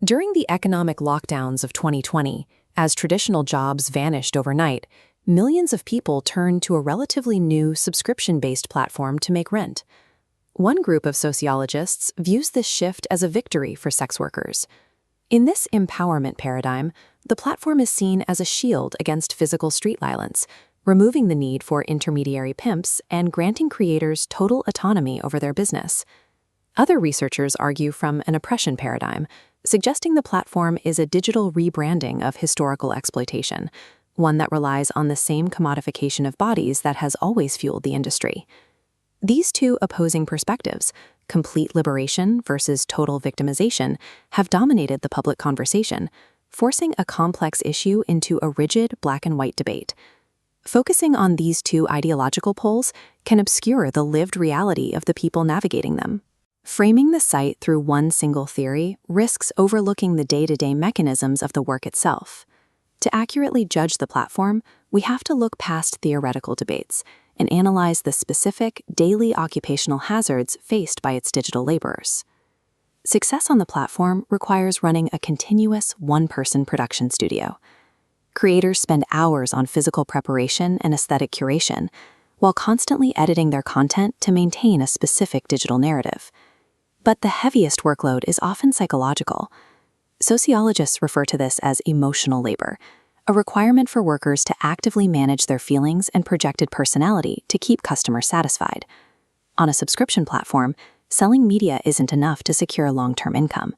During the economic lockdowns of 2020, as traditional jobs vanished overnight, millions of people turned to a relatively new subscription-based platform to make rent. One group of sociologists views this shift as a victory for sex workers. In this empowerment paradigm, the platform is seen as a shield against physical street violence, removing the need for intermediary pimps and granting creators total autonomy over their business. Other researchers argue from an oppression paradigm, suggesting the platform is a digital rebranding of historical exploitation, one that relies on the same commodification of bodies that has always fueled the industry. These two opposing perspectives, complete liberation versus total victimization, have dominated the public conversation, forcing a complex issue into a rigid black-and-white debate. Focusing on these two ideological poles can obscure the lived reality of the people navigating them. Framing the site through one single theory risks overlooking the day-to-day mechanisms of the work itself. To accurately judge the platform, we have to look past theoretical debates and analyze the specific, daily occupational hazards faced by its digital laborers. Success on the platform requires running a continuous one-person production studio. Creators spend hours on physical preparation and aesthetic curation, while constantly editing their content to maintain a specific digital narrative. But the heaviest workload is often psychological. Sociologists refer to this as emotional labor, a requirement for workers to actively manage their feelings and projected personality to keep customers satisfied. On a subscription platform, selling media isn't enough to secure long-term income.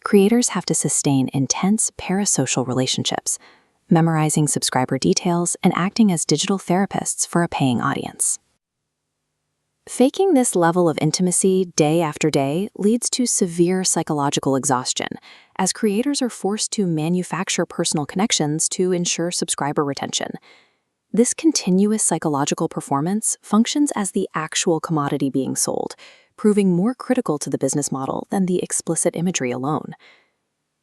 Creators have to sustain intense parasocial relationships, memorizing subscriber details and acting as digital therapists for a paying audience. Faking this level of intimacy day after day leads to severe psychological exhaustion, as creators are forced to manufacture personal connections to ensure subscriber retention. This continuous psychological performance functions as the actual commodity being sold, proving more critical to the business model than the explicit imagery alone.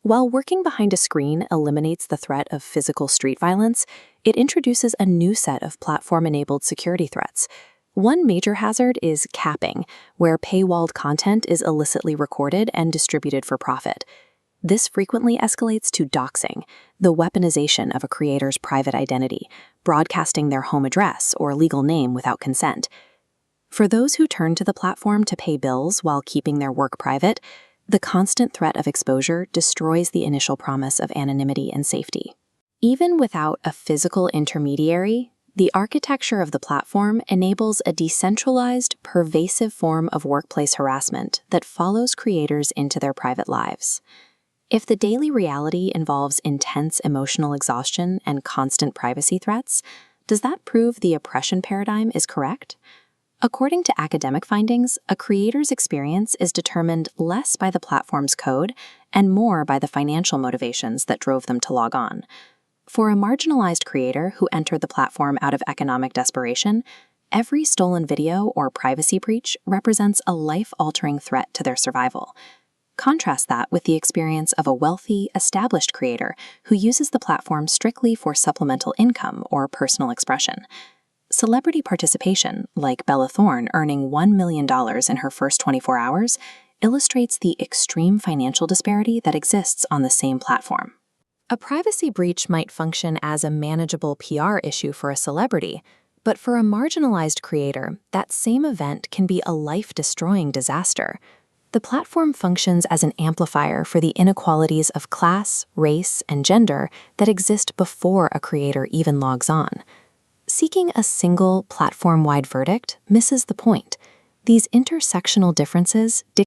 While working behind a screen eliminates the threat of physical street violence, it introduces a new set of platform-enabled security threats. One major hazard is capping, where paywalled content is illicitly recorded and distributed for profit. This frequently escalates to doxing, the weaponization of a creator's private identity, broadcasting their home address or legal name without consent. For those who turn to the platform to pay bills while keeping their work private, the constant threat of exposure destroys the initial promise of anonymity and safety. Even without a physical intermediary, the architecture of the platform enables a decentralized, pervasive form of workplace harassment that follows creators into their private lives. If the daily reality involves intense emotional exhaustion and constant privacy threats, does that prove the oppression paradigm is correct? According to academic findings, a creator's experience is determined less by the platform's code and more by the financial motivations that drove them to log on. For a marginalized creator who entered the platform out of economic desperation, every stolen video or privacy breach represents a life-altering threat to their survival. Contrast that with the experience of a wealthy, established creator who uses the platform strictly for supplemental income or personal expression. Celebrity participation, like Bella Thorne earning $1 million in her first 24 hours, illustrates the extreme financial disparity that exists on the same platform. A privacy breach might function as a manageable PR issue for a celebrity, but for a marginalized creator, that same event can be a life-destroying disaster. The platform functions as an amplifier for the inequalities of class, race, and gender that exist before a creator even logs on. Seeking a single platform-wide verdict misses the point. These intersectional differences